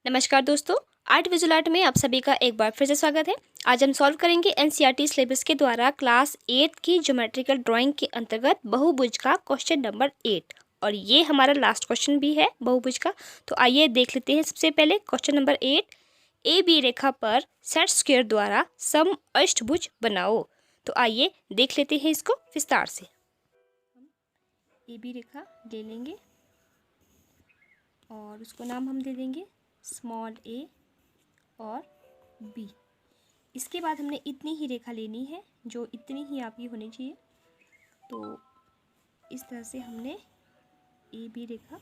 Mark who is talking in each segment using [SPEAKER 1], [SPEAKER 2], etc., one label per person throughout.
[SPEAKER 1] नमस्कार दोस्तों, art visual art में आप सभी का एक बार फिर से स्वागत है। आज हम सॉल्व करेंगे एनसीईआरटी सिलेबस के द्वारा क्लास 8 की ज्योमेट्रिकल ड्राइंग के अंतर्गत बहुभुज का क्वेश्चन नंबर 8 और ये हमारा लास्ट क्वेश्चन भी है बहुभुज का। तो आइए देख लेते हैं। सबसे पहले क्वेश्चन नंबर 8, ए बी रेखा पर सेट स्क्वायर द्वारा सम अष्टभुज बनाओ। तो आइए देख लेते हैं इसको विस्तार से। हम ए बी रेखा ले लेंगे और उसको नाम हम दे देंगे स्मॉल ए और बी। इसके बाद हमने इतनी ही रेखा लेनी है, जो इतनी ही आपकी होनी चाहिए। तो इस तरह से हमने ए बी रेखा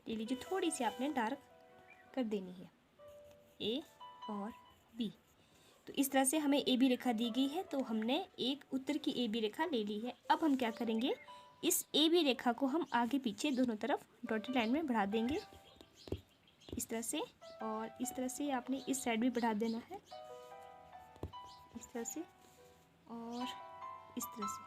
[SPEAKER 1] ले लीजिए, थोड़ी सी आपने डार्क कर देनी है ए और बी। तो इस तरह से हमें ए बी रेखा दी गई है, तो हमने एक उत्तर की ए बी रेखा ले ली है। अब हम क्या करेंगे, इस ए बी रेखा को हम आगे पीछे दोनों तरफ डॉटेड लाइन में बढ़ा देंगे इस तरह से, और इस तरह से आपने इस साइड भी बढ़ा देना है इस तरह से और इस तरह से।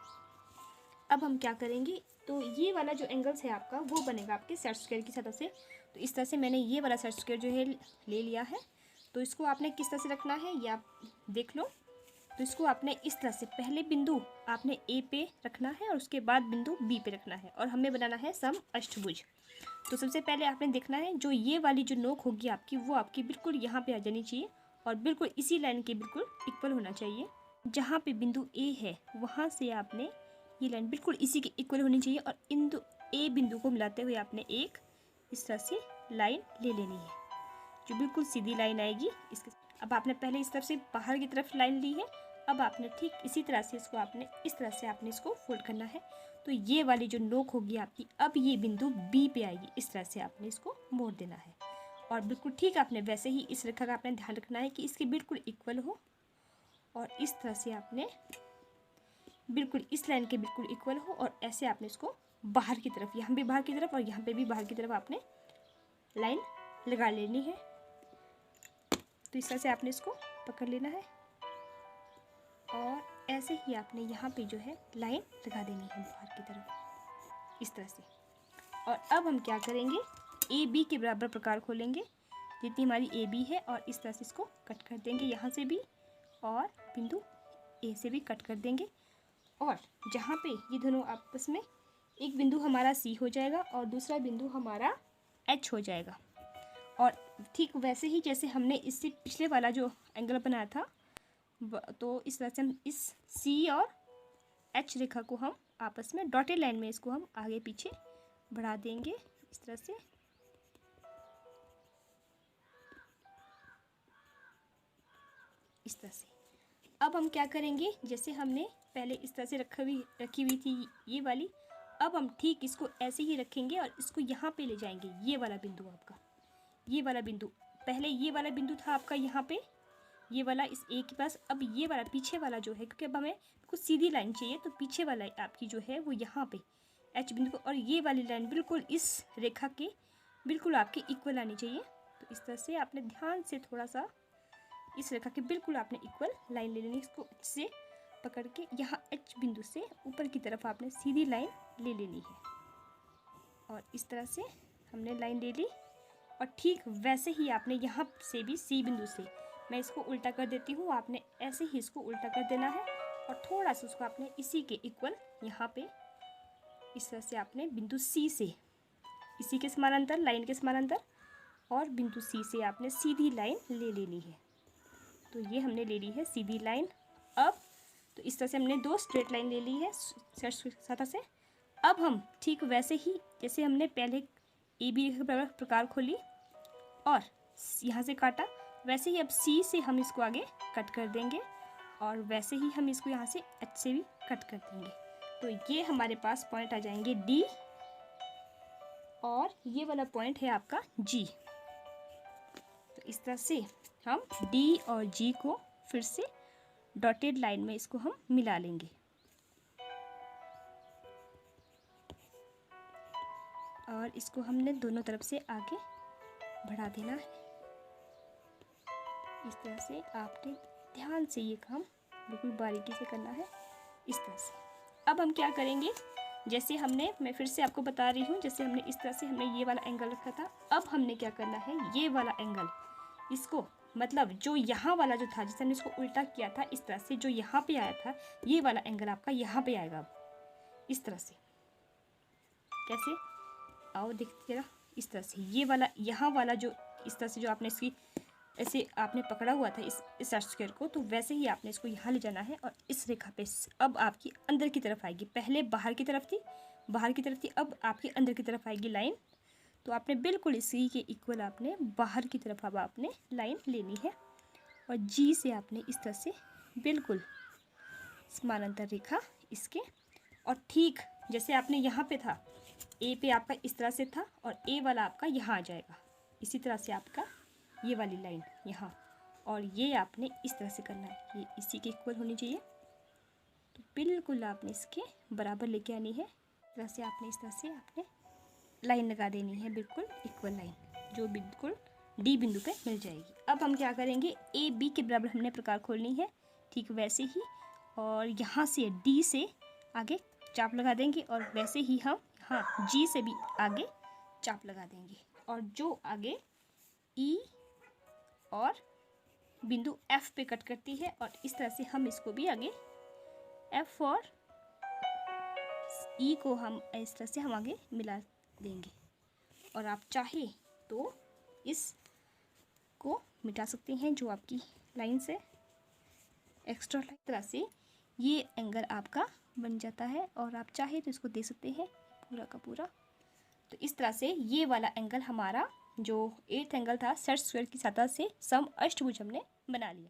[SPEAKER 1] अब हम क्या करेंगे, तो ये वाला जो एंगल्स है आपका वो बनेगा आपके सेट स्क्वायर की सतह से। तो इस तरह से मैंने ये वाला सेट स्क्वायर जो है ले लिया है। तो इसको आपने किस तरह से रखना है ये आप देख लो। तो इसको आपने इस तरह से पहले बिंदु आपने ए पे रखना है और उसके बाद बिंदु बी पे रखना है, और हमें बनाना है सम अष्टभुज। तो सबसे पहले आपने देखना है जो ये वाली जो नोक होगी आपकी, वो आपकी बिल्कुल यहाँ पे आ जानी चाहिए और बिल्कुल इसी लाइन के बिल्कुल इक्वल होना चाहिए। जहाँ पे बिंदु ए है वहाँ से आपने ये लाइन बिल्कुल इसी के इक्वल होनी चाहिए, और इन दो ए बिंदु को मिलाते हुए आपने एक इस तरह से लाइन ले लेनी है जो बिल्कुल सीधी लाइन आएगी इसके। अब आपने पहले इस तरफ से बाहर की तरफ लाइन ली है, अब आपने ठीक इसी तरह से इसको आपने इस तरह से आपने इसको फोल्ड करना है। तो ये वाली जो नोक होगी आपकी, अब ये बिंदु बी पे आएगी, इस तरह से आपने इसको मोड़ देना है। और बिल्कुल ठीक आपने वैसे ही इस रेखा का आपने ध्यान रखना है कि इसके बिल्कुल इक्वल हो, और इस तरह से आपने बिल्कुल इस लाइन के बिल्कुल इक्वल हो, और ऐसे आपने इसको बाहर की तरफ, यहाँ भी बाहर की तरफ और यहाँ पे भी बाहर की तरफ आपने लाइन लगा लेनी है। तो इस तरह से आपने इसको पकड़ लेना है और ऐसे ही आपने यहाँ पे जो है लाइन लगा देनी है बाहर की तरफ इस तरह से। और अब हम क्या करेंगे, ए बी के बराबर प्रकार खोलेंगे जितनी हमारी ए बी है, और इस तरह से इसको कट कर देंगे यहाँ से भी, और बिंदु ए से भी कट कर देंगे। और जहाँ पे ये दोनों आपस में, एक बिंदु हमारा सी हो जाएगा और दूसरा बिंदु हमारा एच हो जाएगा। और ठीक वैसे ही जैसे हमने इससे पिछले वाला जो एंगल बनाया था, तो इस तरह से हम इस सी और एच रेखा को हम आपस में डॉटेड लाइन में इसको हम आगे पीछे बढ़ा देंगे इस तरह से। इस तरह से अब हम क्या करेंगे, जैसे हमने पहले इस तरह से रखी हुई थी ये वाली, अब हम ठीक इसको ऐसे ही रखेंगे और इसको यहाँ पे ले जाएंगे। ये वाला बिंदु आपका, ये वाला बिंदु, पहले ये वाला बिंदु था आपका यहाँ पे, ये वाला इस ए के पास। अब ये वाला पीछे वाला जो है, क्योंकि अब हमें कुछ सीधी लाइन चाहिए, तो पीछे वाला आपकी जो है वो यहाँ पे एच बिंदु को, और ये वाली लाइन बिल्कुल इस रेखा के बिल्कुल आपके इक्वल आनी चाहिए। तो इस तरह से आपने ध्यान से थोड़ा सा इस रेखा के बिल्कुल आपने इक्वल लाइन ले लेनी, इसको से पकड़ के यहाँ एच बिंदु से ऊपर की तरफ आपने सीधी लाइन ले लेनी है। और इस तरह से हमने लाइन ले ली, और ठीक वैसे ही आपने यहाँ से भी सी बिंदु से, मैं इसको उल्टा कर देती हूँ, आपने ऐसे ही इसको उल्टा कर देना है, और थोड़ा सा उसको आपने इसी के इक्वल यहाँ पे इस तरह से आपने बिंदु सी से, इसी के समानांतर, लाइन के समानांतर, और बिंदु सी से आपने सीधी लाइन ले लेनी है। तो ये हमने ले ली है सीधी लाइन। अब तो इस तरह से हमने दो स्ट्रेट लाइन ले ली है सतह से। अब हम ठीक वैसे ही जैसे हमने पहले ए बी प्रकार खोली और यहाँ से काटा, वैसे ही अब सी से हम इसको आगे कट कर देंगे, और वैसे ही हम इसको यहाँ से एच से भी कट कर देंगे। तो ये हमारे पास पॉइंट आ जाएंगे डी, और ये वाला पॉइंट है आपका जी। तो इस तरह से हम डी और जी को फिर से डॉटेड लाइन में इसको हम मिला लेंगे, और इसको हमने दोनों तरफ से आगे बढ़ा देना है। इस तरह से आपने ध्यान से ये काम बिल्कुल बारीकी से करना है इस तरह से। अब हम क्या करेंगे, जैसे हमने, मैं फिर से आपको बता रही हूँ, जैसे हमने इस तरह से हमने ये वाला एंगल रखा था, अब हमने क्या करना है, ये वाला एंगल, इसको मतलब जो यहाँ वाला जो था, जैसे हमने इसको उल्टा किया था इस तरह से, जो यहाँ पे आया था, ये वाला एंगल आपका यहाँ पे आएगा। अब इस तरह से, कैसे, आओ देखते जरा, इस तरह से ये वाला, यहाँ वाला जो इस तरह से जो आपने इसकी ऐसे आपने पकड़ा हुआ था इस आर्क स्क्वायर को, तो वैसे ही आपने इसको यहाँ ले जाना है और इस रेखा पे अब आपकी अंदर की तरफ आएगी। पहले बाहर की तरफ थी, अब आपकी अंदर की तरफ आएगी लाइन। तो आपने बिल्कुल इसी के इक्वल आपने बाहर की तरफ अब आपने लाइन लेनी है और जी से आपने इस तरह से बिल्कुल समानांतर रेखा इसके, और ठीक जैसे आपने यहाँ पे था, ए पे आपका इस तरह से था और ए वाला आपका यहाँ आ जाएगा, इसी तरह से आपका ये वाली लाइन यहाँ, और ये आपने इस तरह से करना है, ये इसी के इक्वल होनी चाहिए। तो बिल्कुल आपने इसके बराबर लेके आनी है, इस तरह से आपने, इस तरह से आपने लाइन लगा देनी है, बिल्कुल इक्वल लाइन जो बिल्कुल डी बिंदु पे मिल जाएगी। अब हम क्या करेंगे, ए बी के बराबर हमने प्रकार खोलनी है, ठीक वैसे ही, और यहाँ से डी से आगे चाप लगा देंगे और वैसे ही हम यहाँ जी से भी आगे चाप लगा देंगे, और जो आगे ई और बिंदु F पे कट करती है, और इस तरह से हम इसको भी आगे F और E को हम इस तरह से हम आगे मिला देंगे। और आप चाहे तो इस को मिटा सकते हैं, जो आपकी लाइन से एक्स्ट्रा लाइन, तरह से ये एंगल आपका बन जाता है, और आप चाहे तो इसको दे सकते हैं पूरा का पूरा। तो इस तरह से ये वाला एंगल हमारा जो 8th एंगल था सेट स्क्वायर की सतह से सम अष्टभुज हमने बना लिया।